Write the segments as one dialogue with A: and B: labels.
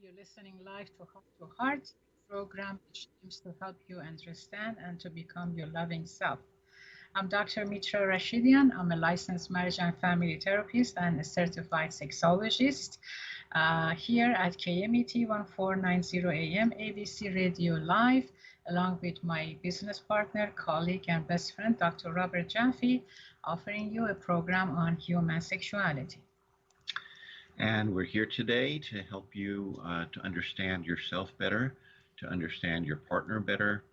A: You're listening live to Heart-to-Heart, a program which aims to help you understand and to become your loving self. I'm Dr. Mitra Rashidian. I'm a licensed marriage and family therapist and a certified sexologist here at KMET 1490 AM ABC Radio Live, along with my business partner, colleague, and best friend, Dr. Robert Jaffe, offering you a program on human sexuality.
B: And we're here today to help you to understand yourself better, to understand your partner better,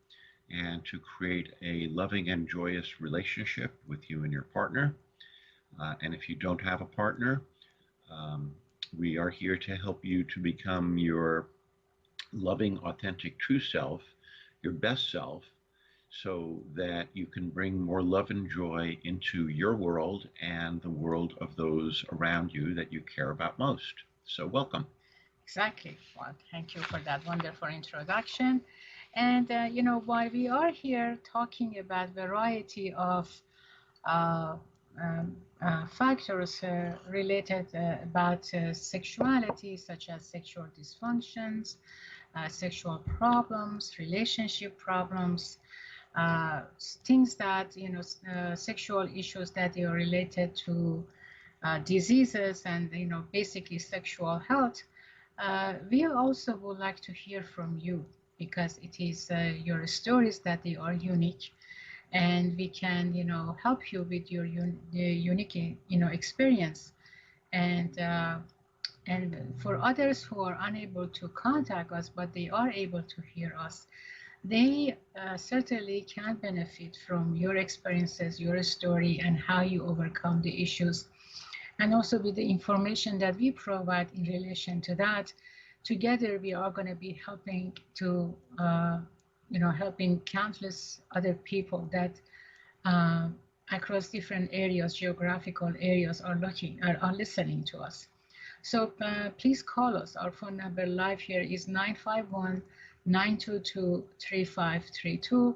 B: and to create a loving and joyous relationship with you and your partner. And if you don't have a partner, um, we are here to help you to become your loving, authentic, true self, your best self, so that you can bring more love and joy into your world and the world of those around you that you care about most. So, welcome.
A: Exactly. Well, thank you for that wonderful introduction. And while we are here talking about variety of uh, factors related about sexuality, such as sexual dysfunctions, sexual problems, relationship problems, uh, things that sexual issues that are related to diseases and basically sexual health. We also would like to hear from you because it is your stories that they are unique, and we can help you with your unique experience. And uh, and for others who are unable to contact us but they are able to hear us, they certainly can benefit from your experiences, your story, and how you overcome the issues. And also with the information that we provide in relation to that, together we are going to be helping to, helping countless other people that uh, across different areas, geographical areas, are listening to us. So please call us. Our phone number live here is 951 922 3532.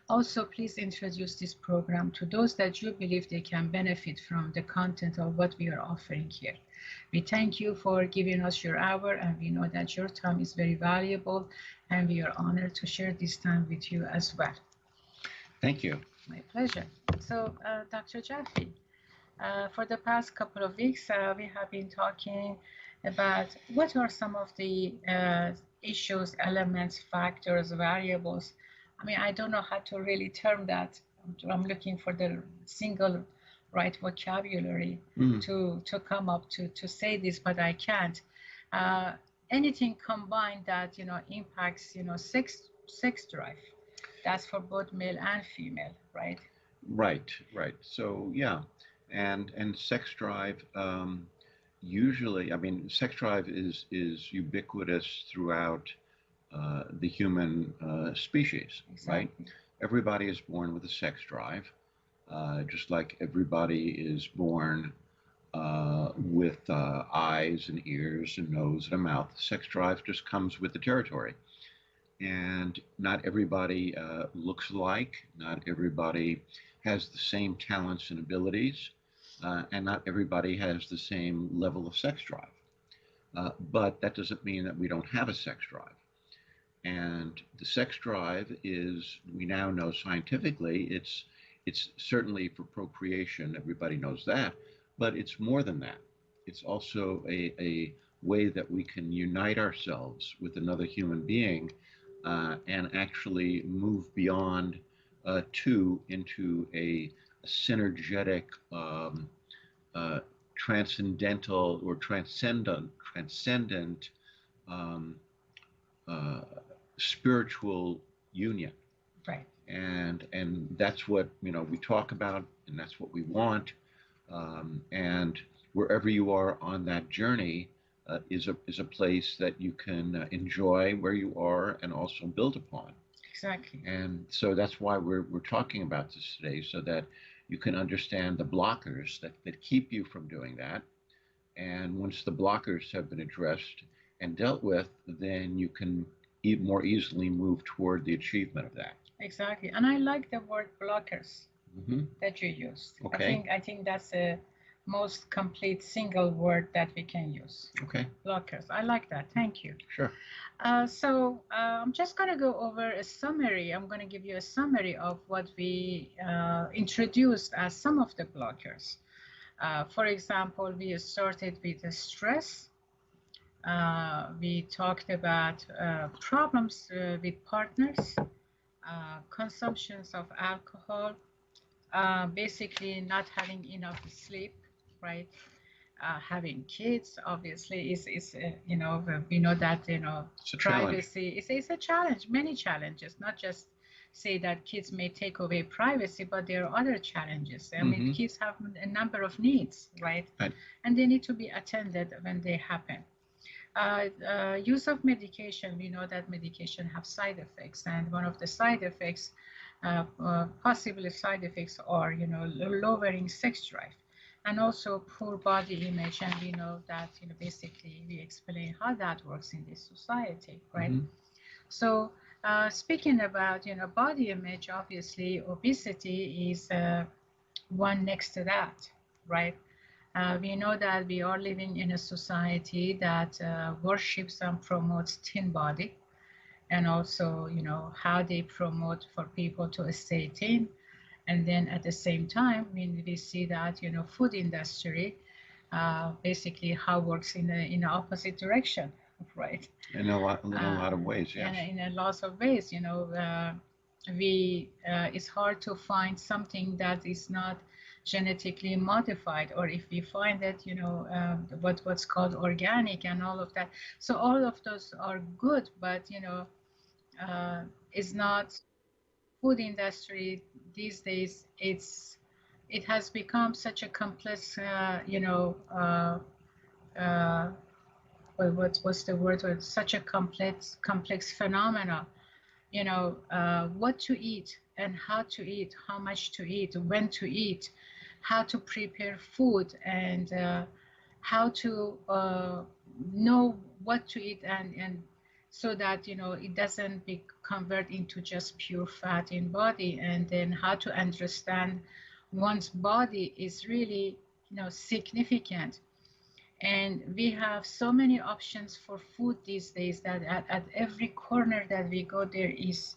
A: Also, please introduce this program to those that you believe they can benefit from the content of what we are offering here. We thank you for giving us your hour, and we know that your time is very valuable, and we are honored to share this time with you as well.
B: Thank you.
A: My pleasure. So, Dr. Jaffe, for the past couple of weeks, we have been talking about what are some of the issues, elements, factors, variables. I mean, I don't know how to really term that. I'm looking for the single right vocabulary to come up to say this, but I can't. Uh, Anything combined that impacts sex drive. That's for both male and female, right?
B: Right, right. So, yeah, and sex drive. Usually, I mean, sex drive is ubiquitous throughout the human species, right?
A: Exactly.
B: Everybody is born with a sex drive, just like everybody is born with eyes and ears and nose and a mouth. Sex drive just comes with the territory. And not everybody looks alike, not everybody has the same talents and abilities, and not everybody has the same level of sex drive. But that doesn't mean that we don't have a sex drive. And the sex drive is, we now know scientifically, it's certainly for procreation. Everybody knows that, but it's more than that. It's also a way that we can unite ourselves with another human being and actually move beyond two into a synergetic, uh, transcendental or transcendent um, uh, spiritual union.
A: Right.
B: And that's what we talk about, and that's what we want. And wherever you are on that journey is a place that you can enjoy where you are and also build upon.
A: Exactly.
B: And so that's why we're talking about this today, so that you can understand the blockers that keep you from doing that. And once the blockers have been addressed and dealt with, then you can more easily move toward the achievement of that.
A: Exactly. And I like the word blockers
B: Hmm.
A: that you used.
B: Okay.
A: I think that's a most complete single word that we can use.
B: Okay.
A: Blockers. I like that. Thank you.
B: Sure.
A: I'm just going to go over a summary. I'm going to give you a summary of what we introduced as some of the blockers. For example, we started with the stress. We talked about problems with partners, consumptions of alcohol, basically not having enough sleep, right? Having kids obviously is we know that
B: It's a challenge.
A: privacy is a challenge, many challenges, not just say that kids may take away privacy, but there are other challenges. I mean, kids have a number of needs, right? And they need to be attended when they happen. Use of medication, we know that medication have side effects, and one of the side effects, possible side effects are, lowering sex drive, and also poor body image. And we know that, basically we explain how that works in this society, right? So speaking about, body image, obviously obesity is one next to that, right? We know that we are living in a society that worships and promotes thin body, and also, how they promote for people to stay thin. And then at the same time, when we see that, food industry basically how works in the opposite direction, right?
B: In a lot of ways, yes.
A: In a lot of ways, it's hard to find something that is not genetically modified, or if we find it, what's called organic and all of that. So all of those are good, but is not food industry these days. It has become such a complex, uh, what's the word? It's such a complex phenomena. What to eat and how to eat, how much to eat, when to eat, how to prepare food, and how to know what to eat, and so that it doesn't be convert into just pure fat in body, and then how to understand one's body is really significant. And we have so many options for food these days that at every corner that we go, there is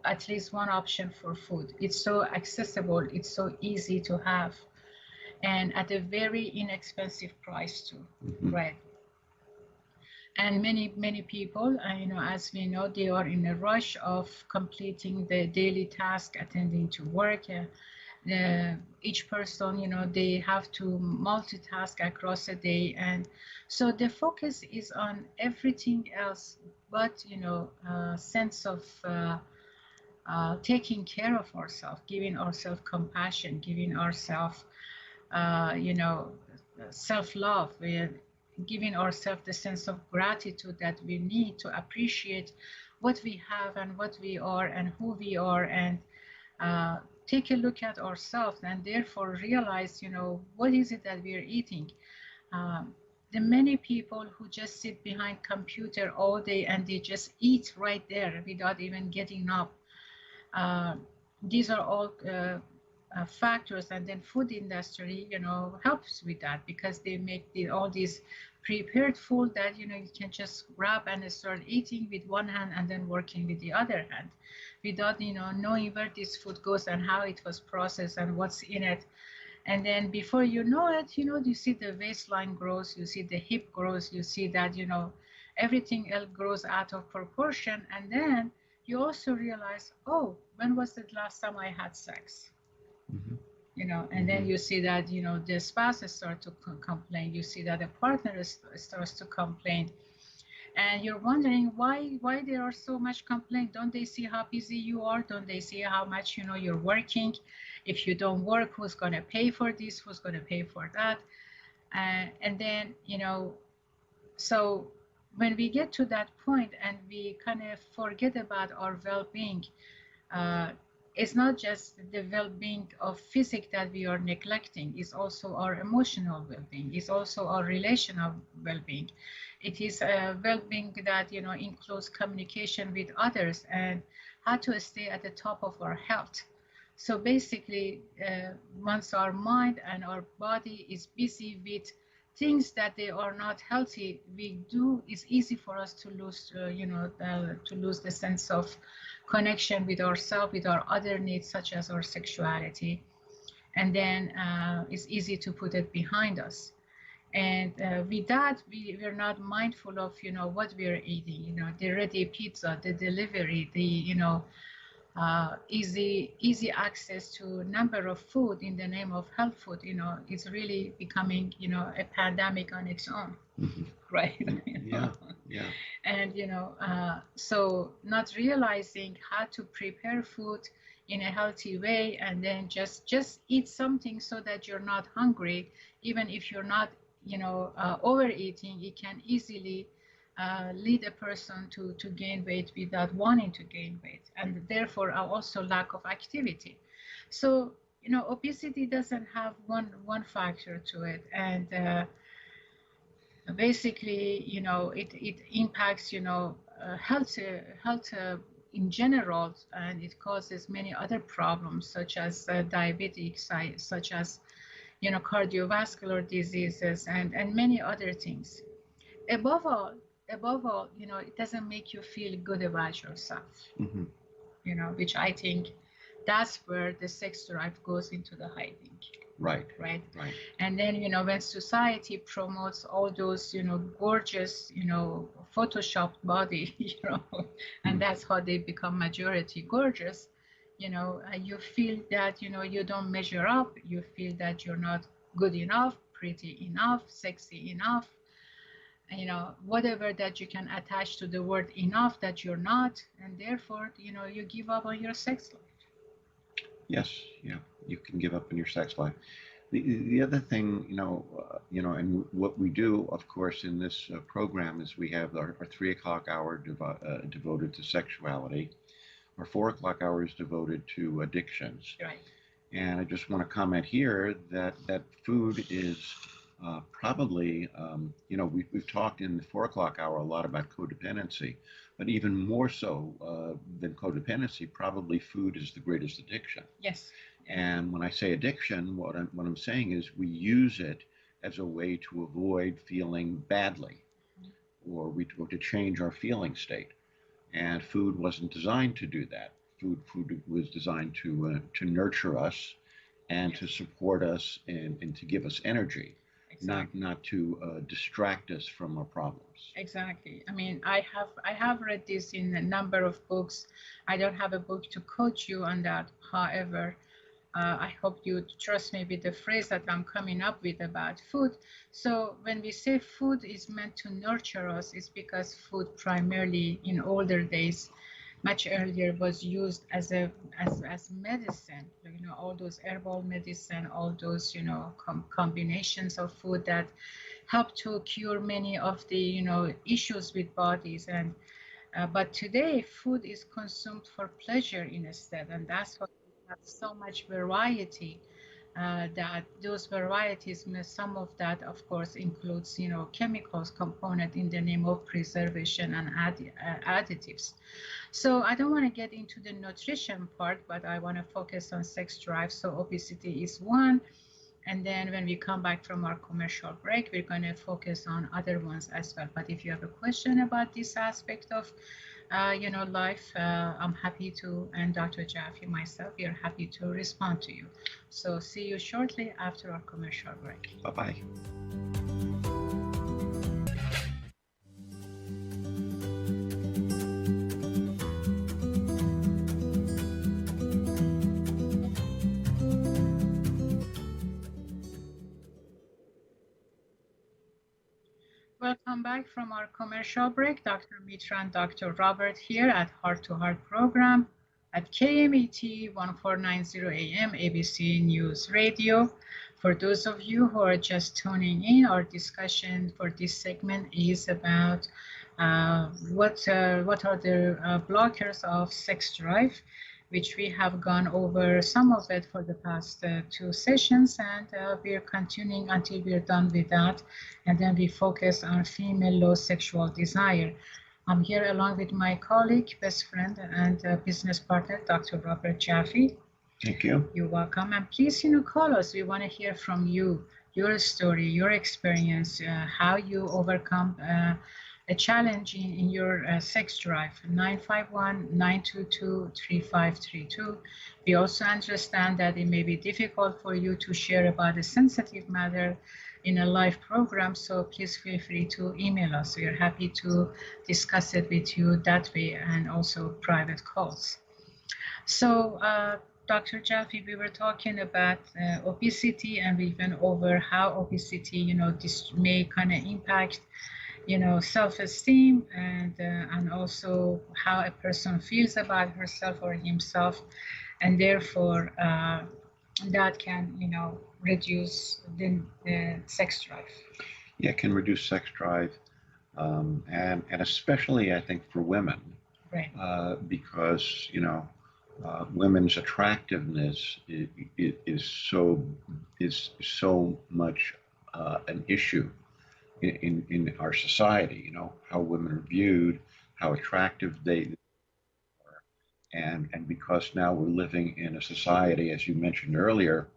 A: at least one option for food. It's so accessible, it's so easy to have, and at a very inexpensive price too, right? And many people, as we know, they are in a rush of completing the daily task, attending to work. Each person, they have to multitask across a day, and so the focus is on everything else but sense of taking care of ourselves, giving ourselves compassion, giving ourselves self-love. We're giving ourselves the sense of gratitude that we need to appreciate what we have and what we are and who we are, and take a look at ourselves, and therefore realize, what is it that we are eating. The many people who just sit behind computer all day and they just eat right there without even getting up. These are all factors, and then food industry, helps with that, because they make all these prepared food that you can just grab and start eating with one hand and then working with the other hand, without knowing where this food goes and how it was processed and what's in it. And then before you know it, you see the waistline grows, you see the hip grows, you see that everything else grows out of proportion, and then you also realize, oh, when was the last time I had sex? And then you see that the spouse start to complain, you see that the partner starts to complain, and you're wondering why there are so much complaint. Don't they see how busy you are? Don't they see how much you're working? If you don't work, who's going to pay for this? Who's going to pay for that? And then so when we get to that point and we kind of forget about our well-being, it's not just the well-being of physics that we are neglecting, it's also our emotional well-being, it's also our relational well-being. It is a well-being that includes communication with others and how to stay at the top of our health. So basically, once our mind and our body is busy with things that they are not healthy, it's easy for us to lose, to lose the sense of connection with ourselves, with our other needs, such as our sexuality. And then it's easy to put it behind us. And with that, we're not mindful of, what we're eating, the ready pizza, the delivery, the, easy access to number of food in the name of health food, it's really becoming, a pandemic on its own.
B: Mhm.
A: Right.
B: Yeah, yeah.
A: And so not realizing how to prepare food in a healthy way, and then just eat something so that you're not hungry. Even if you're not overeating, it can easily lead a person to gain weight without wanting to gain weight, and therefore also lack of activity. So obesity doesn't have one factor to it. And basically, it impacts, health in general, and it causes many other problems, such as diabetes, such as, cardiovascular diseases, and many other things. Above all, it doesn't make you feel good about yourself,
B: Hmm.
A: which I think that's where the sex drive goes into the hiding.
B: Right,
A: Right.
B: right.
A: And then, when society promotes all those, gorgeous, photoshopped body, and that's how they become majority gorgeous, you feel that, you don't measure up, you feel that you're not good enough, pretty enough, sexy enough, whatever that you can attach to the word enough, that you're not, and therefore, you give up on your sex life.
B: Yes, yeah. You can give up on your sex life. The other thing, and what we do, of course, in this program is we have our 3 o'clock hour devoted to sexuality. Our 4 o'clock hour is devoted to addictions.
A: Right.
B: And I just want to comment here that food is probably, we've talked in the 4 o'clock hour a lot about codependency, but even more so than codependency, probably food is the greatest addiction.
A: Yes.
B: And when I say addiction, what I'm saying is we use it as a way to avoid feeling badly, or to change our feeling state. And food wasn't designed to do that. Food was designed to nurture us and to support us and to give us energy, exactly. not to distract us from our problems.
A: Exactly. I mean, I have read this in a number of books. I don't have a book to coach you on that. However, I hope you trust me with the phrase that I'm coming up with about food. So when we say food is meant to nurture us, it's because food primarily in older days, much earlier, was used as medicine. All those herbal medicine, all those combinations of food that help to cure many of the issues with bodies. And but today, food is consumed for pleasure instead, and that's why we have so much variety. That those varieties, some of that, of course, includes chemicals component in the name of preservation and additives. So I don't want to get into the nutrition part, but I want to focus on sex drive. So obesity is one. And then when we come back from our commercial break, we're going to focus on other ones as well. But if you have a question about this aspect of, life, I'm happy to, and Dr. Jaffe, myself, we are happy to respond to you. So see you shortly after our commercial break.
B: Bye-bye.
A: Welcome back from our commercial break. Dr. Mitra and Dr. Robert here at Heart-to-Heart program at KMET 1490 AM ABC News Radio. For those of you who are just tuning in, our discussion for this segment is about what are the blockers of sex drive, which we have gone over some of it for the past two sessions, and we are continuing until we are done with that, and then we focus on female low sexual desire. I'm here along with my colleague, best friend, and business partner, Dr. Robert Jaffe.
B: Thank you.
A: You're welcome. And please, call us. We want to hear from you, your story, your experience, how you overcome a challenge in your sex drive. 951-922-3532. We also understand that it may be difficult for you to share about a sensitive matter in a live program, so please feel free to email us. We are happy to discuss it with you that way, and also private calls. So, Dr. Jaffe, we were talking about obesity, and we went over how obesity, this may kind of impact, self-esteem, and also how a person feels about herself or himself, and therefore that can, reduce the sex drive.
B: Yeah, it can reduce sex drive, and especially I think for women,
A: Right.
B: Because women's attractiveness is so much an issue in our society. How women are viewed, how attractive they are, and because now we're living in a society, as you mentioned earlier,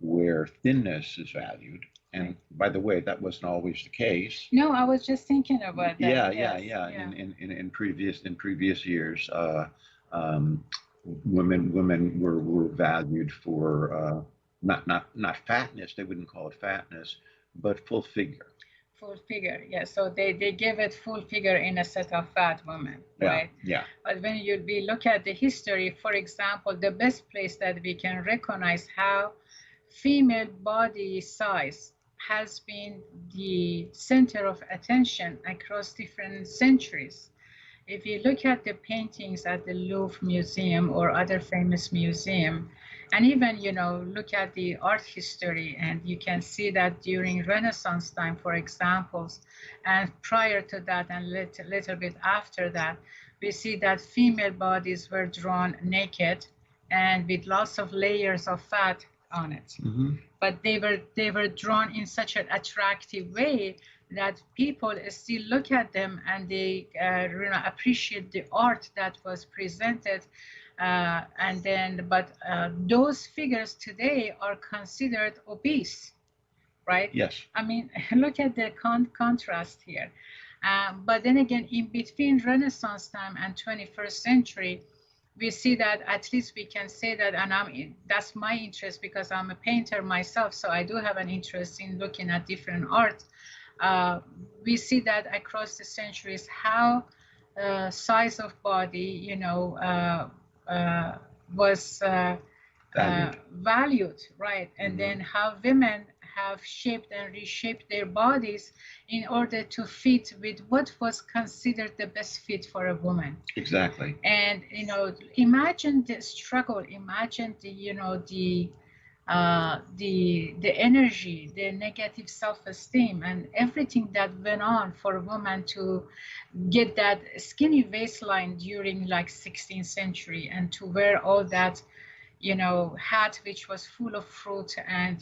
B: where thinness is valued. And by the way, that wasn't always the case.
A: No, I was just thinking about that.
B: Yeah. In previous years, women were valued for not fatness. They wouldn't call it fatness, but full figure.
A: Full figure, yeah. So they give it full figure in a set of fat women, right?
B: Yeah.
A: But when we look at the history, for example, the best place that we can recognize how female body size has been the center of attention across different centuries. If you look at the paintings at the Louvre Museum or other famous museum, and even, look at the art history, and you can see that during Renaissance time, for example, and prior to that and little bit after that, we see that female bodies were drawn naked and with lots of layers of fat on it.
B: Mm-hmm.
A: But they were drawn in such an attractive way that people still look at them and they appreciate the art that was presented. But those figures today are considered obese, right?
B: Yes.
A: I mean, look at the contrast here. But then again, in between Renaissance time and 21st century, we see that at least we can say that, and that's my interest because I'm a painter myself, so I do have an interest in looking at different art. We see that across the centuries how size of body, was valued, right? And
B: Mm-hmm.
A: then how women have shaped and reshaped their bodies in order to fit with what was considered the best fit for a woman.
B: Exactly.
A: And imagine the struggle, imagine the energy, the negative self-esteem, and everything that went on for a woman to get that skinny waistline during like 16th century and to wear all that hat which was full of fruit and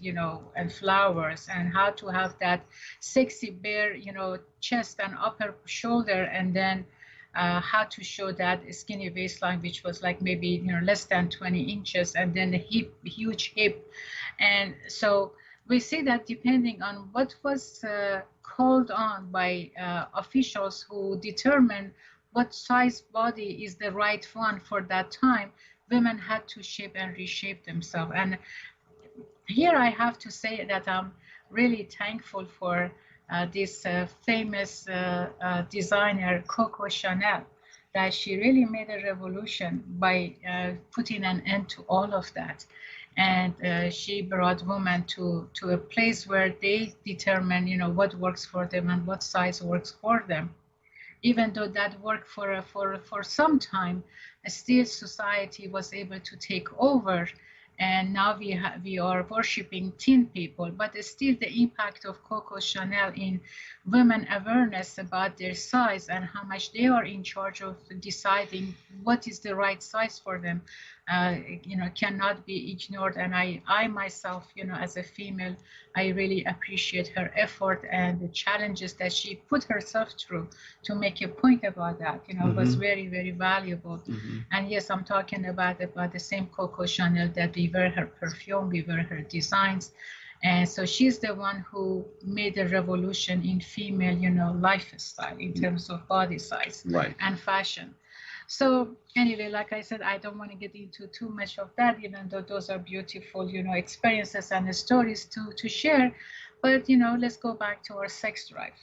A: and flowers, and how to have that sexy bare chest and upper shoulder, and then how to show that skinny waistline which was like maybe less than 20 inches, and then the huge hip. And so we see that depending on what was called on by officials who determine what size body is the right one for that time, women had to shape and reshape themselves. And here I have to say that I'm really thankful for this famous designer, Coco Chanel, that she really made a revolution by putting an end to all of that. And she brought women to a place where they determine, what works for them and what size works for them. Even though that worked for some time, still society was able to take over, and now we are worshiping thin people. But still, the impact of Coco Chanel in women awareness about their size and how much they are in charge of deciding what is the right size for them cannot be ignored. And I myself, as a female, I really appreciate her effort and the challenges that she put herself through to make a point about that. Was very, very valuable. And yes, I'm talking about the same Coco Chanel that we wear her perfume, we wear her designs. And so she's the one who made a revolution in female, lifestyle in terms of body size and fashion. So anyway, like I said, I don't want to get into too much of that, even though those are beautiful, experiences and stories to share. But let's go back to our sex drive.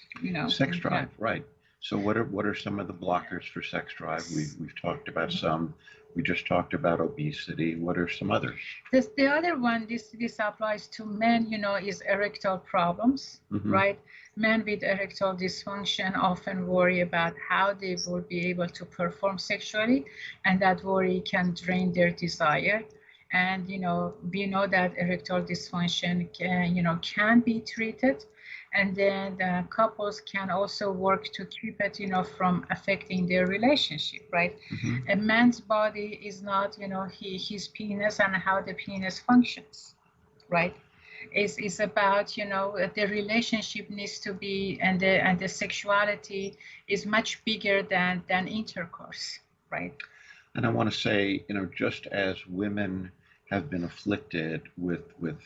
B: Sex drive, right? So what are some of the blockers for sex drive? We've talked about some. We just talked about obesity. What are some others?
A: The other one, this applies to men, is erectile problems, right? Men with erectile dysfunction often worry about how they will be able to perform sexually, and that worry can drain their desire. And we know that erectile dysfunction can be treated, and then the couples can also work to keep it from affecting their relationship, right? A man's body is not his penis and how the penis functions, right? Is about the relationship needs to be, and the sexuality is much bigger than intercourse, right?
B: And I want to say, just as women have been afflicted with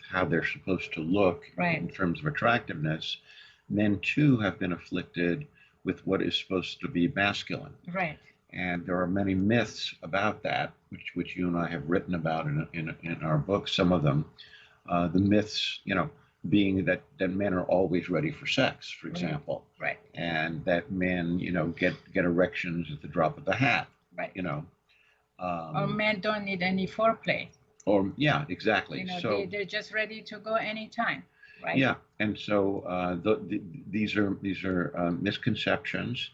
B: how they're supposed to look in terms of attractiveness, men too have been afflicted with what is supposed to be masculine.
A: Right.
B: And there are many myths about that, which you and I have written about in our book, some of them. The myths, being that men are always ready for sex, for example.
A: Right.
B: And that men, get erections at the drop of the hat.
A: Right. Or men don't need any foreplay.
B: Or yeah, exactly.
A: So they're just ready to go anytime, right?
B: Yeah, and so these are misconceptions,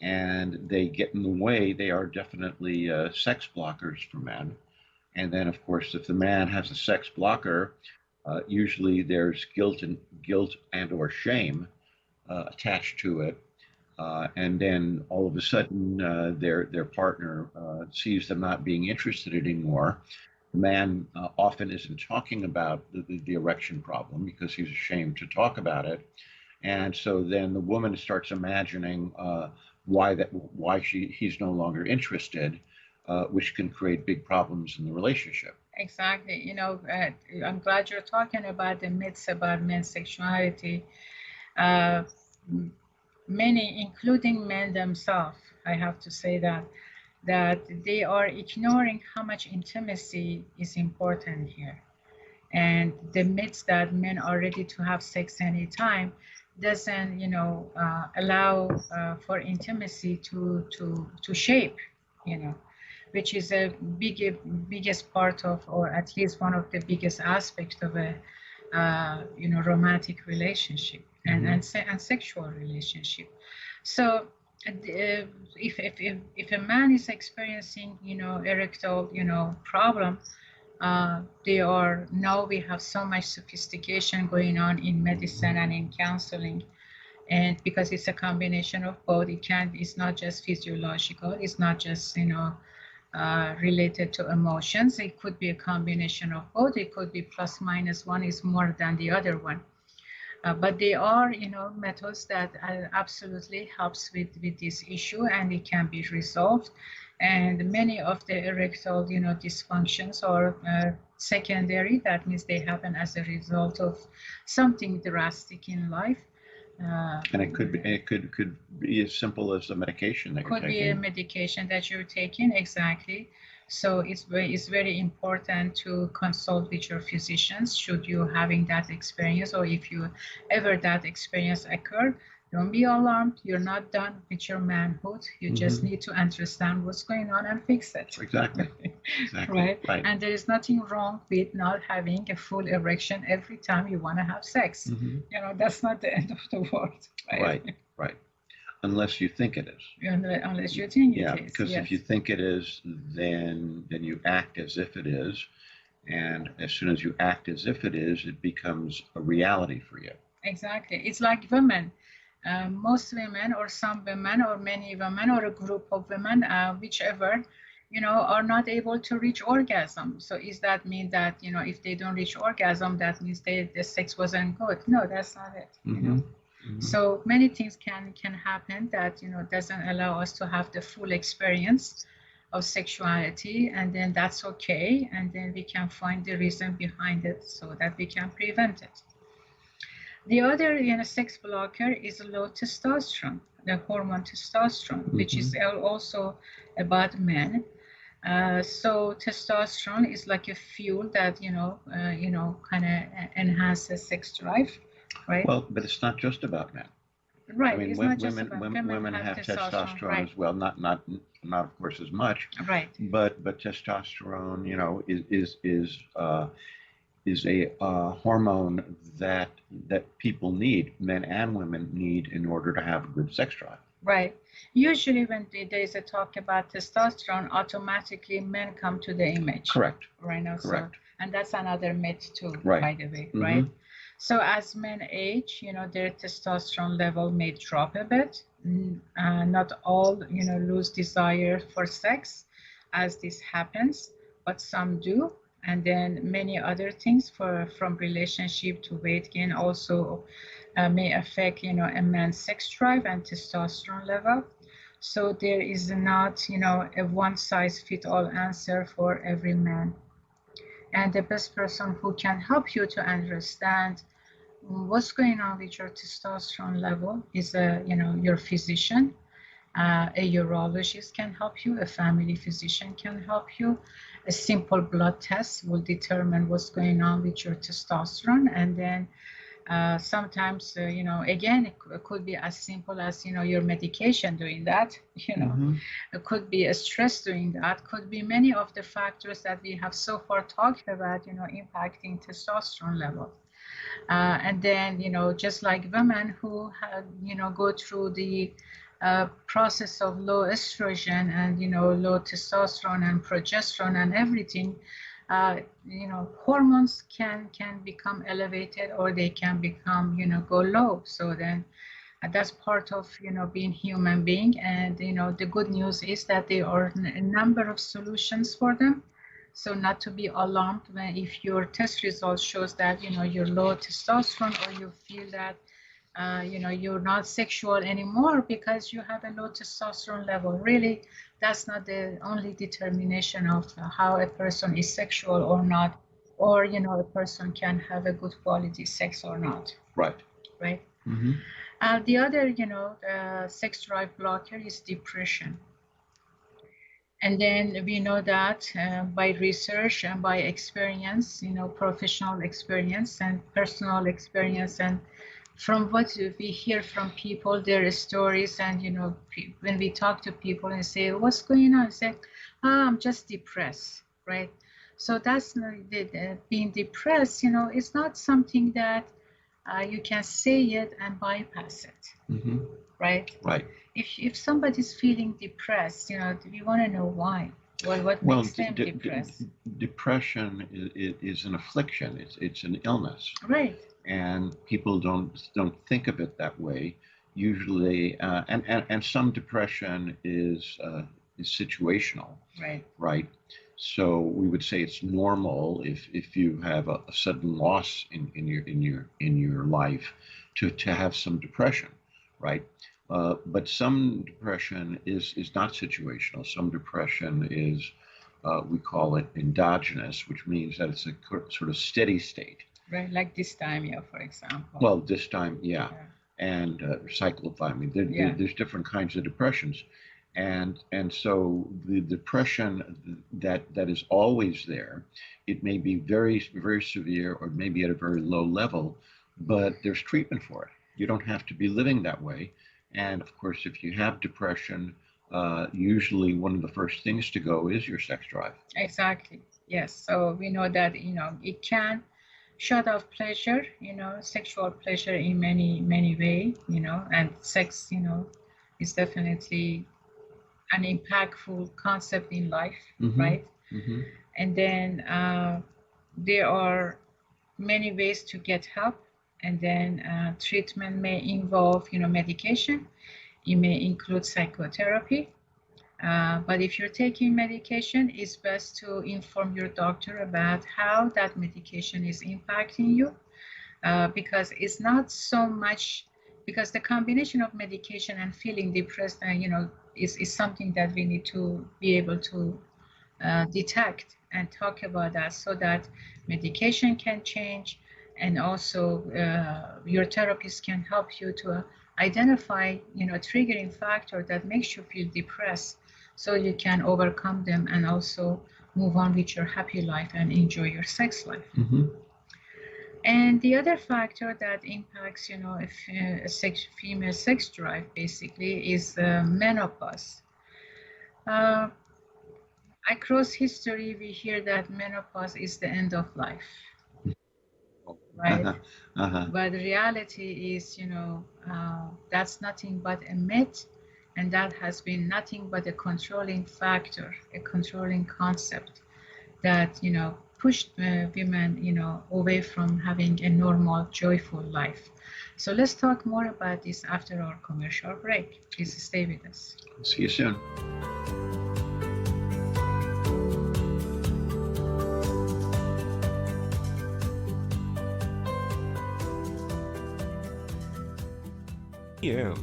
B: and they get in the way. They are definitely sex blockers for men. And then, of course, if the man has a sex blocker, usually there's guilt and or shame attached to it. And then all of a sudden, their partner sees them not being interested anymore. The man often isn't talking about the erection problem because he's ashamed to talk about it. And so then the woman starts imagining why he's no longer interested, which can create big problems in the relationship.
A: Exactly. I'm glad you're talking about the myths about men's sexuality. Many, including men themselves, I have to say that they are ignoring how much intimacy is important here. And the myths that men are ready to have sex anytime doesn't, allow for intimacy to shape, which is a biggest part of, or at least one of the biggest aspects of a, romantic relationship and sexual relationship. So if a man is experiencing erectile problem, now we have so much sophistication going on in medicine and in counseling, and because it's a combination of both, it's not just physiological, it's not just related to emotions. It could be a combination of both. It could be plus minus, one is more than the other one. But they are, methods that absolutely helps with this issue, and it can be resolved. And many of the erectile, dysfunctions are secondary. That means they happen as a result of something drastic in life.
B: And it could be as simple as a medication that you're taking.
A: Could be a medication that you're taking, exactly. So it's very important to consult with your physicians should you having that experience, or if you ever that experience occur. Don't be alarmed. You're not done with your manhood. You just need to understand what's going on and fix it.
B: Exactly.
A: Right? And there is nothing wrong with not having a full erection every time you want to have sex. That's not the end of the world.
B: Right. Unless you think it is.
A: Unless you think it is.
B: Yeah, because if you think it is, then you act as if it is. And as soon as you act as if it is, it becomes a reality for you.
A: Exactly. It's like women. Most women, or some women, or many women, or a group of women, whichever, are not able to reach orgasm. So is that mean that, if they don't reach orgasm, that means the sex wasn't good? No, that's not it. So many things can happen that, doesn't allow us to have the full experience of sexuality, and then that's okay. And then we can find the reason behind it so that we can prevent it. The other, sex blocker is low testosterone, the hormone testosterone, which is also about men. So testosterone is like a fuel that kind of enhances sex drive, right?
B: Well, but it's not just about men.
A: Right.
B: I mean,
A: it's not just about
B: women have testosterone
A: right.
B: as well. Not of course as much.
A: Right.
B: But testosterone, is a hormone that people need, men and women need, in order to have a good sex drive.
A: Right. Usually when there is a talk about testosterone, automatically men come to the image.
B: Correct.
A: Right now.
B: Correct.
A: So, and that's another myth too,
B: right.
A: by the way, right? So as men age, their testosterone level may drop a bit. Not all, lose desire for sex as this happens, but some do. And then many other things from relationship to weight gain also may affect, a man's sex drive and testosterone level. So there is not, a one-size-fits-all answer for every man. And the best person who can help you to understand what's going on with your testosterone level is your physician. A urologist can help you, a family physician can help you. A simple blood test will determine what's going on with your testosterone. And then sometimes, again, it could be as simple as, your medication doing that, It could be a stress doing that, could be many of the factors that we have so far talked about, impacting testosterone level. And then, just like women who have, go through the process of low estrogen and, low testosterone and progesterone and everything, hormones can become elevated, or they can become, go low. So then that's part of, being human being. And, the good news is that there are a number of solutions for them. So not to be alarmed if your test result shows that, you're low testosterone, or you feel that, you're not sexual anymore because you have a low testosterone level. Really, that's not the only determination of how a person is sexual or not, or, a person can have a good quality sex or not.
B: Right.
A: Right. The other, sex drive blocker is depression. And then we know that by research and by experience, professional experience and personal experience, and from what we hear from people, their stories, and, when we talk to people and say, what's going on? Say, I'm just depressed, right? So that's being depressed, it's not something that you can say it and bypass it, right?
B: Right.
A: If somebody's feeling depressed, we want to know why. What makes them depressed?
B: Depression is an affliction. It's an illness.
A: Right.
B: And people don't think of it that way. Usually, and some depression is situational.
A: Right.
B: Right. So we would say it's normal if you have a sudden loss in your life to have some depression, right? But some depression is not situational. Some depression is, we call it endogenous, which means that it's a sort of steady state.
A: Right, like dysthymia, for example.
B: Well, dysthymia, yeah. And cyclothymia. There's different kinds of depressions. And so the depression that is always there, it may be very, very severe, or maybe at a very low level, but there's treatment for it. You don't have to be living that way. And of course, if you have depression, usually one of the first things to go is your sex drive.
A: Exactly. Yes. So we know that, it can shut off pleasure, sexual pleasure in many ways, and sex, is definitely an impactful concept in life, right? And then there are many ways to get help. And then treatment may involve, medication. It may include psychotherapy. But if you're taking medication, it's best to inform your doctor about how that medication is impacting you, because it's not so much, because the combination of medication and feeling depressed, is something that we need to be able to detect and talk about that, so that medication can change, and also your therapist can help you to identify a triggering factor that makes you feel depressed, so you can overcome them and also move on with your happy life and enjoy your sex life.
B: Mm-hmm.
A: And the other factor that impacts, female sex drive basically is menopause. Uh, Across history, we hear that menopause is the end of life, right?
B: Uh-huh. Uh-huh.
A: But the reality is, that's nothing but a myth, and that has been nothing but a controlling factor, a controlling concept that, pushed women, away from having a normal, joyful life. So let's talk more about this after our commercial break. Please stay with us.
B: See you soon.
C: Yeah.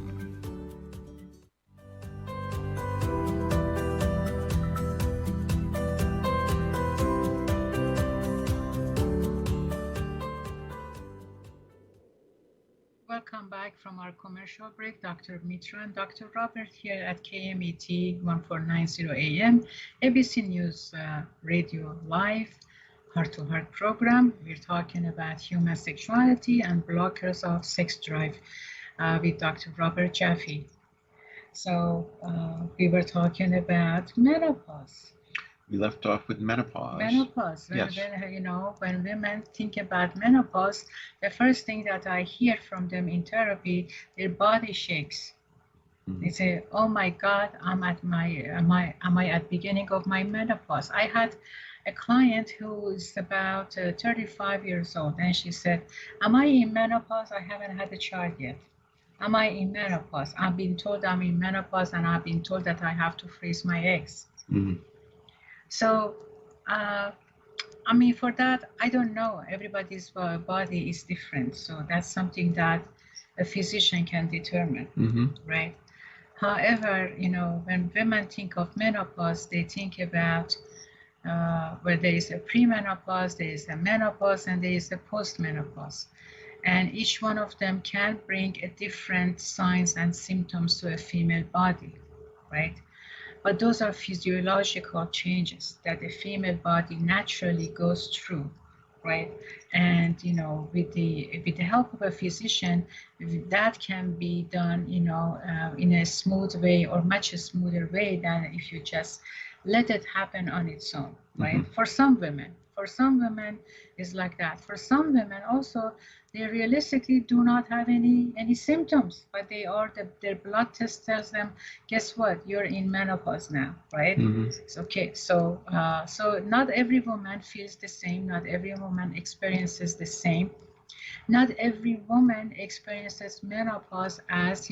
A: Welcome back from our commercial break. Dr. Mitra and Dr. Robert here at KMET 1490 AM, ABC News Radio Live, Heart-to-Heart program. We're talking about human sexuality and blockers of sex drive with Dr. Robert Jaffe. So we were talking about menopause.
B: We left off with menopause.
A: Menopause.
B: Yes.
A: When women think about menopause, the first thing that I hear from them in therapy, their body shakes.
B: Mhm.
A: They say, "Oh my God, am I at beginning of my menopause?" I had a client who is about 35 years old, and she said, "Am I in menopause? I haven't had a child yet. Am I in menopause? I've been told I'm in menopause, and I've been told that I have to freeze my eggs."
B: Mhm.
A: So, for that, I don't know. Everybody's body is different. So that's something that a physician can determine,
B: Mhm.
A: right? However, when women think of menopause, they think about where there is a premenopause, there is a menopause, and there is a postmenopause. And each one of them can bring a different signs and symptoms to a female body, right? But those are physiological changes that the female body naturally goes through, right? And with the help of a physician, that can be done, in a smooth way, or much smoother way than if you just let it happen on its own, right?
B: Mhm.
A: For some women, it's like that. For some women also, they realistically do not have any symptoms, but their blood test tells them, guess what, you're in menopause now, right?
B: Mhm.
A: It's okay. So not every woman feels the same, not every woman experiences the same, not every woman experiences menopause as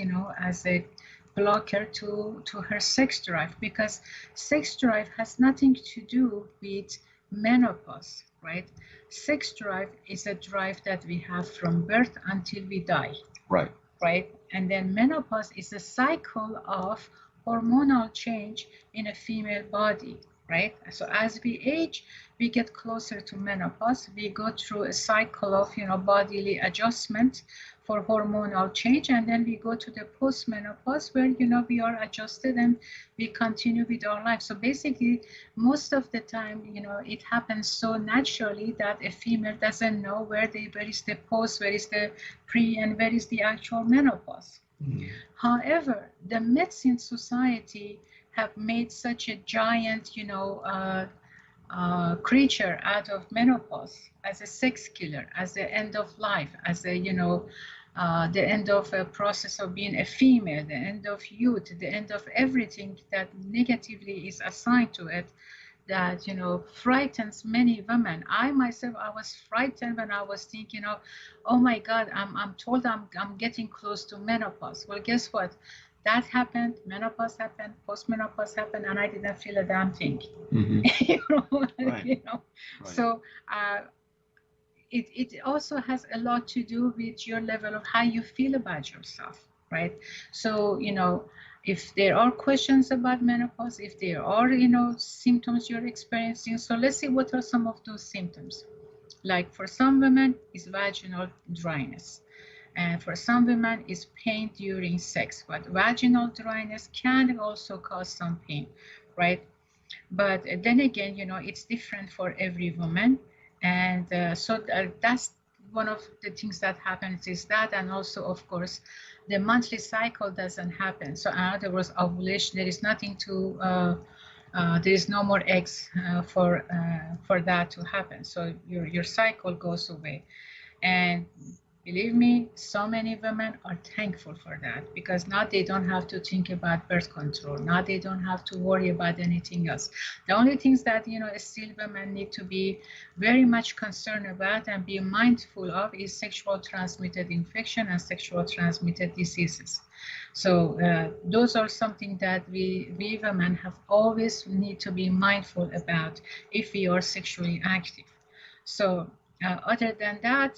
A: a blocker to her sex drive, because sex drive has nothing to do with menopause, right? Sex drive is a drive that we have from birth until we die,
B: Right.
A: right? And then menopause is a cycle of hormonal change in a female body, right? So as we age, we get closer to menopause. We go through a cycle of, bodily adjustment for hormonal change, and then we go to the postmenopause where, we are adjusted and we continue with our life. So basically, most of the time, it happens so naturally that a female doesn't know where is the post, where is the pre, and where is the actual menopause.
B: Mhm.
A: However, the myths in society have made such a giant, creature out of menopause as a sex killer, as the end of life, as the end of a process of being a female, the end of youth, the end of everything that negatively is assigned to it, that frightens many women. I myself, I was frightened when I was thinking of, oh my God, I'm told I'm getting close to menopause. Well, guess what? that happened, menopause happened, postmenopause happened, and I didn't feel a damn thing.
B: Mm-hmm.
A: you know,
B: Right.
A: you know.
B: Right.
A: So it also has a lot to do with your level of how you feel about yourself, right? So, if there are questions about menopause, if there are, symptoms you're experiencing, so let's see what are some of those symptoms. Like for some women, it's vaginal dryness. And for some women, it's pain during sex. But vaginal dryness can also cause some pain, right? But then again, it's different for every woman. And so that's one of the things that happens is that. And also, of course, the monthly cycle doesn't happen. So in other words, ovulation, there is nothing to, there is no more eggs for that to happen. So your cycle goes away. And believe me, so many women are thankful for that because now they don't have to think about birth control. Now they don't have to worry about anything else. The only things that, still women need to be very much concerned about and be mindful of is sexual transmitted infection and sexual transmitted diseases. So those are something that we women have always need to be mindful about if we are sexually active. So other than that,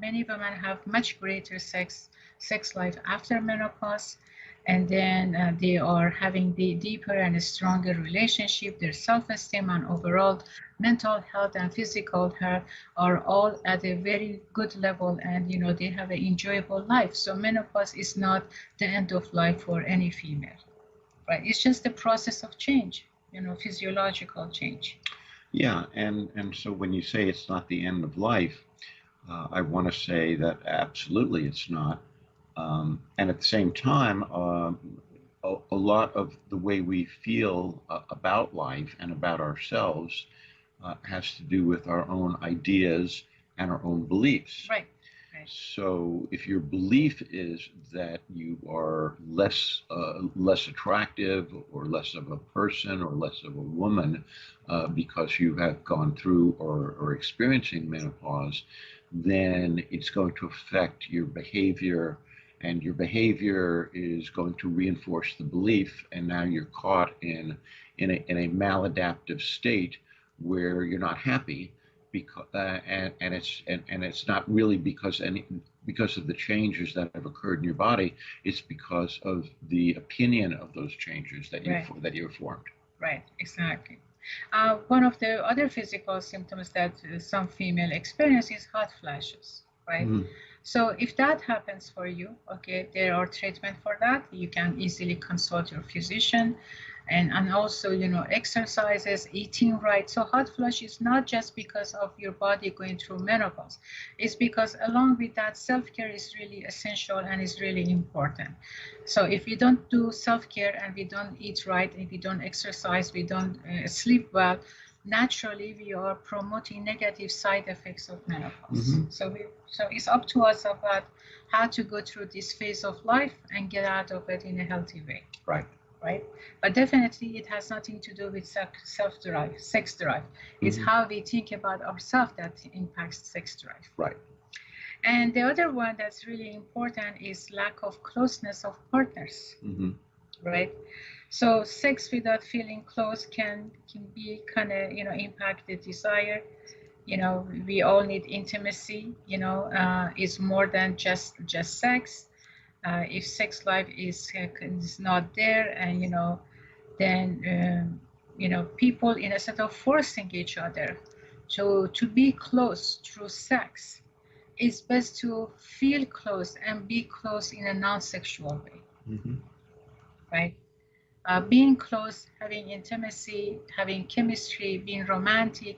A: many women have much greater sex life after menopause, and then they are having the deeper and stronger relationship. Their self-esteem and overall mental health and physical health are all at a very good level, and they have an enjoyable life. So menopause is not the end of life for any female, right? It's just the process of change, physiological change.
B: Yeah, and so when you say it's not the end of life, I want to say that absolutely it's not. And at the same time, a lot of the way we feel about life and about ourselves has to do with our own ideas and our own beliefs.
A: Right. Right.
B: So if your belief is that you are less attractive or less of a person or less of a woman because you have gone through or experiencing menopause, then it's going to affect your behavior, and your behavior is going to reinforce the belief, and now you're caught in a maladaptive state where you're not happy because and it's not really because of the changes that have occurred in your body. It's because of the opinion of those changes that
A: Right.
B: you formed.
A: Right, exactly. One of the other physical symptoms that some female experience is hot flashes, right?
B: Mhm.
A: So if that happens for you, okay, there are treatment for that. You can easily consult your physician, and also, exercises, eating right. So hot flush is not just because of your body going through menopause. It's because along with that, self-care is really essential and is really important. So if we don't do self-care and we don't eat right, and we don't exercise, we don't sleep well, naturally we are promoting negative side effects of menopause.
B: Mhm.
A: So it's up to us about how to go through this phase of life and get out of it in a healthy way.
B: Right.
A: Right? But definitely it has nothing to do with self-drive, sex drive. It's
B: Mhm.
A: how we think about ourselves that impacts sex drive.
B: Right.
A: And the other one that's really important is lack of closeness of partners,
B: Mhm.
A: right? So sex without feeling close can be kind of, impact the desire. We all need intimacy. Is more than just sex. If sex life is not there, and then people, instead of forcing each other to be close through sex, it's best to feel close and be close in a non-sexual way,
B: Mhm.
A: right? Being close, having intimacy, having chemistry, being romantic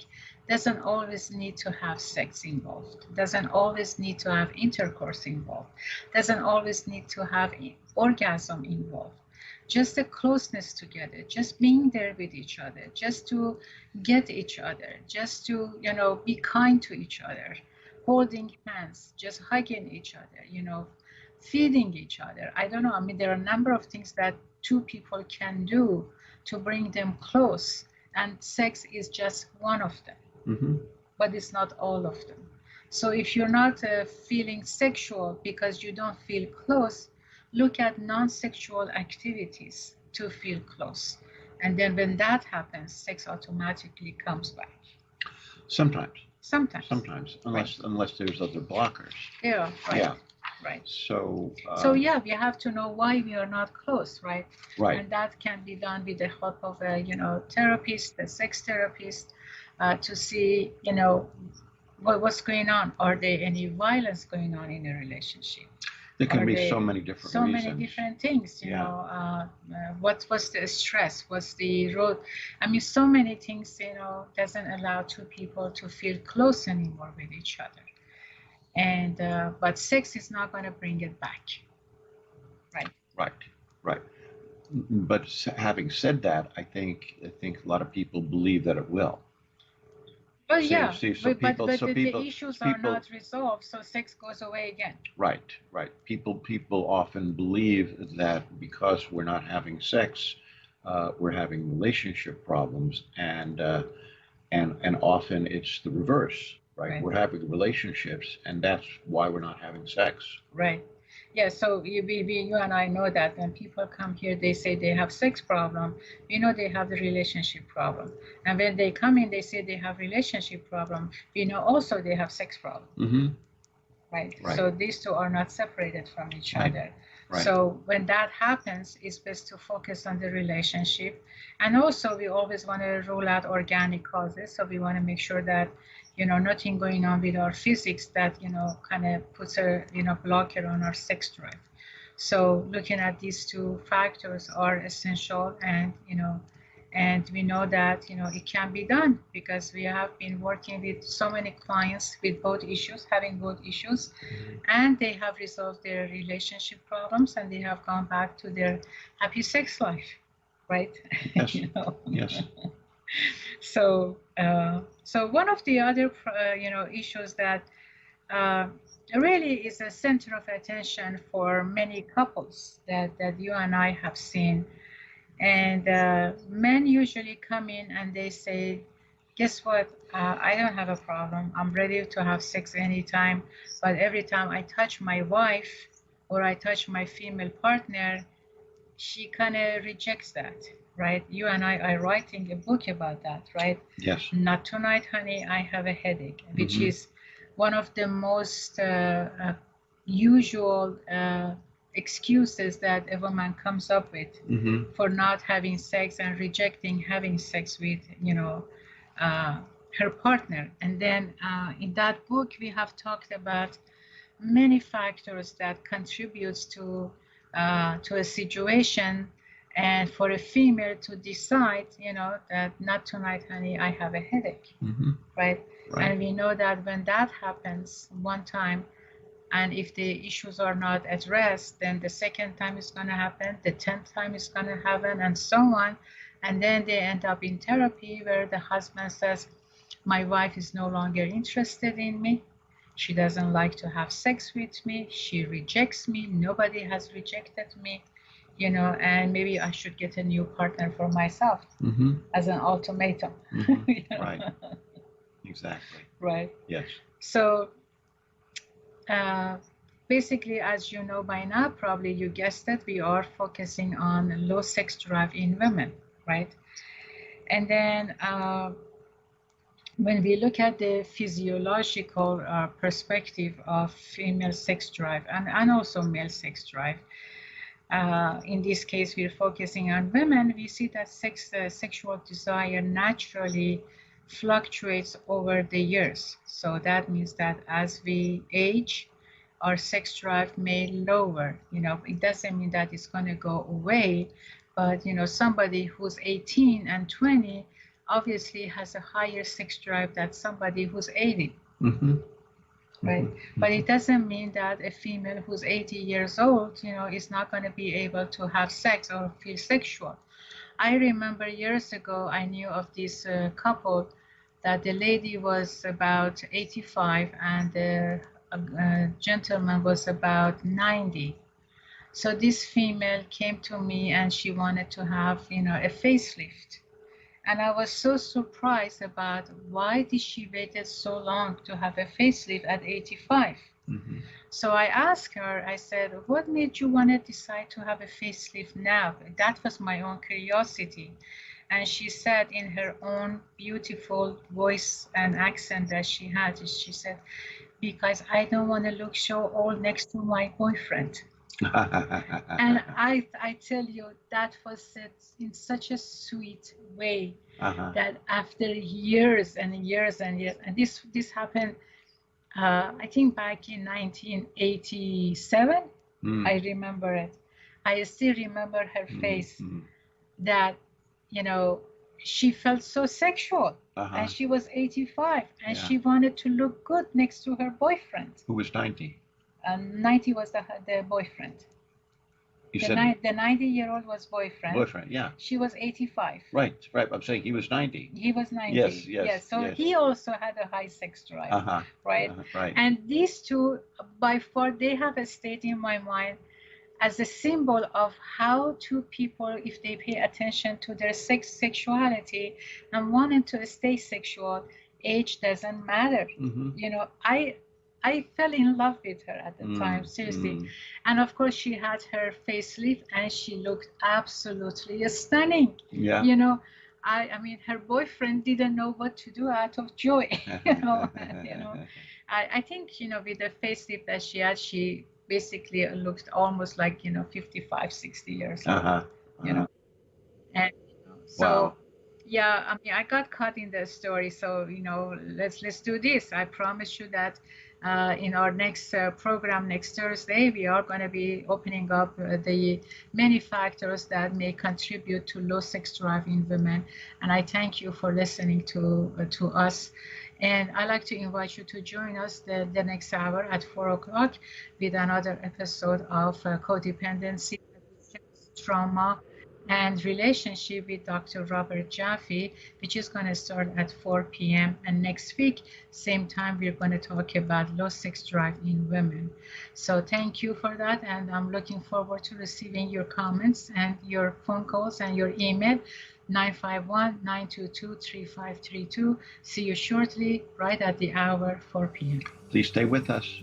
A: doesn't always need to have sex involved, doesn't always need to have intercourse involved, doesn't always need to have orgasm involved. Just the closeness together, just being there with each other, just to get each other, just to, be kind to each other, holding hands, just hugging each other, feeding each other. I don't know. I mean, there are a number of things that two people can do to bring them close, and sex is just one of them,
B: Mhm.
A: but it's not all of them. So if you're not feeling sexual because you don't feel close, look at non-sexual activities to feel close. And then when that happens, sex automatically comes back.
B: Sometimes.
A: Sometimes.
B: Sometimes,
A: Right.
B: unless there's other blockers.
A: Yeah, right.
B: Yeah.
A: Right.
B: So.
A: So yeah, we have to know why we are not close, right?
B: Right.
A: And that can be done with the help of a, therapist, a sex therapist, to see, what's going on. Are there any violence going on in a relationship?
B: There can
A: Are
B: be
A: there
B: so many different
A: so
B: reasons.
A: many different things, what was the stress? What's the road? I mean, so many things, doesn't allow two people to feel close anymore with each other. And but sex is not going to bring it back, right?
B: Right. But having said that, I think a lot of people believe that it will.
A: Well, yeah,
B: So
A: but the
B: people,
A: issues are not resolved, so sex goes away again.
B: Right. People often believe that because we're not having sex, we're having relationship problems, and often it's the reverse, right? We're having relationships, and that's why we're not having sex.
A: Right. Yeah, so you and I know that when people come here, they say they have sex problem. We know they have the relationship problem. And when they come in, they say they have relationship problem. We know also they have sex problem.
B: Mm-hmm.
A: Right. So these two are not separated from each other.
B: Right.
A: So when that happens, it's best to focus on the relationship. And also, we always want to rule out organic causes. So we want to make sure that, nothing going on with our physics that, kind of puts a, blocker on our sex drive. So looking at these two factors are essential, and we know that it can be done because we have been working with so many clients with both issues, having both issues, and they have resolved their relationship problems and they have gone back to their happy sex life, right?
B: Yes. Yes.
A: So one of the other issues that really is a center of attention for many couples that you and I have seen. And men usually come in and they say, guess what? I don't have a problem. I'm ready to have sex anytime. But every time I touch my wife or I touch my female partner, she kind of rejects that, right? You and I are writing a book about that, right?
B: Yes.
A: Not tonight, honey, I have a headache, which is one of the most usual excuses that a woman comes up with for not having sex and rejecting having sex with her partner. And then in that book we have talked about many factors that contributes to a situation, and for a female to decide that not tonight, honey, I have a headache, right? And we know that when that happens one time, and if the issues are not addressed, then the second time is going to happen, the 10th time is going to happen, and so on. And then they end up in therapy where the husband says, my wife is no longer interested in me. She doesn't like to have sex with me. She rejects me. Nobody has rejected me, and maybe I should get a new partner for myself as an ultimatum.
B: Right. Exactly.
A: Right.
B: Yes.
A: So, basically, as you know by now, probably you guessed it, we are focusing on low sex drive in women, right? And then when we look at the physiological perspective of female sex drive and also male sex drive, in this case, we're focusing on women, we see that sexual desire naturally fluctuates over the years. So that means that as we age, our sex drive may lower. It doesn't mean that it's going to go away, but somebody who's 18 and 20 obviously has a higher sex drive than somebody who's 80. Right? But it doesn't mean that a female who's 80 years old, is not going to be able to have sex or feel sexual. I remember years ago, I knew of this couple that the lady was about 85 and the gentleman was about 90. So this female came to me and she wanted to have, a facelift. And I was so surprised about why did she waited so long to have a facelift at 85.
B: Mm-hmm.
A: So I asked her, I said, what made you want to decide to have a facelift now? That was my own curiosity. And she said in her own beautiful voice and accent that she had, she said, because I don't want to look so old next to my boyfriend. And I tell you, that was said in such a sweet way that after years and years and years, and this happened, I think back in 1987, I remember it. I still remember her face, that, you know, she felt so sexual, and she was 85, and she wanted to look good next to her boyfriend.
B: Who was 90?
A: 90 was the boyfriend.
B: You
A: the
B: said
A: 90-year-old was boyfriend.
B: Boyfriend, yeah.
A: She was 85.
B: Right. I'm saying he was 90.
A: He was 90.
B: Yes.
A: So
B: yes.
A: he also had a high sex drive, right?
B: Right.
A: And these two, by far, they have stayed in my mind as a symbol of how two people, if they pay attention to their sexuality and wanting to stay sexual, age doesn't matter. You know, I fell in love with her at the time, seriously. And of course, she had her facelift and she looked absolutely stunning.
B: Yeah.
A: You know, I mean, her boyfriend didn't know what to do out of joy. you know, I think, you know, with the facelift that she had, she basically looked almost like, 55, 60 years old, you know. And so,
B: wow.
A: Yeah, I mean, I got caught in the story. So, let's do this. I promise you that in our next program next Thursday, we are going to be opening up the many factors that may contribute to low sex drive in women. And I thank you for listening to us. And I'd like to invite you to join us the next hour at 4 o'clock with another episode of Codependency, Trauma, and Relationship with Dr. Robert Jaffe, which is going to start at 4 p.m. And next week, same time, we're going to talk about low sex drive in women. So thank you for that. And I'm looking forward to receiving your comments and your phone calls and your email. 951-922-3532. See you shortly, right at the hour, 4 p.m.
B: Please stay with us.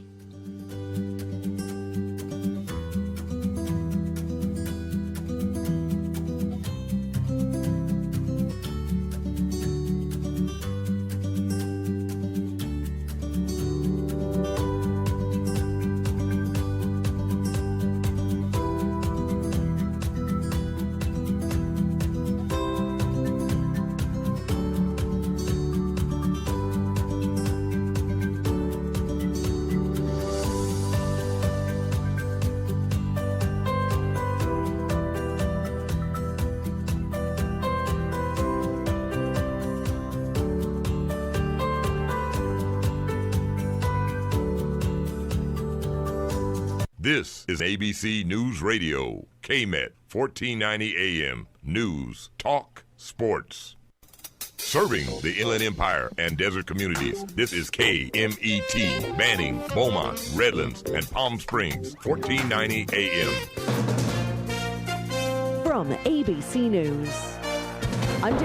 C: This is ABC News Radio, KMET, 1490 AM. News, talk, sports. Serving the Inland Empire and desert communities, this is KMET, Manning, Beaumont, Redlands, and Palm Springs, 1490 AM.
D: From ABC News, I'm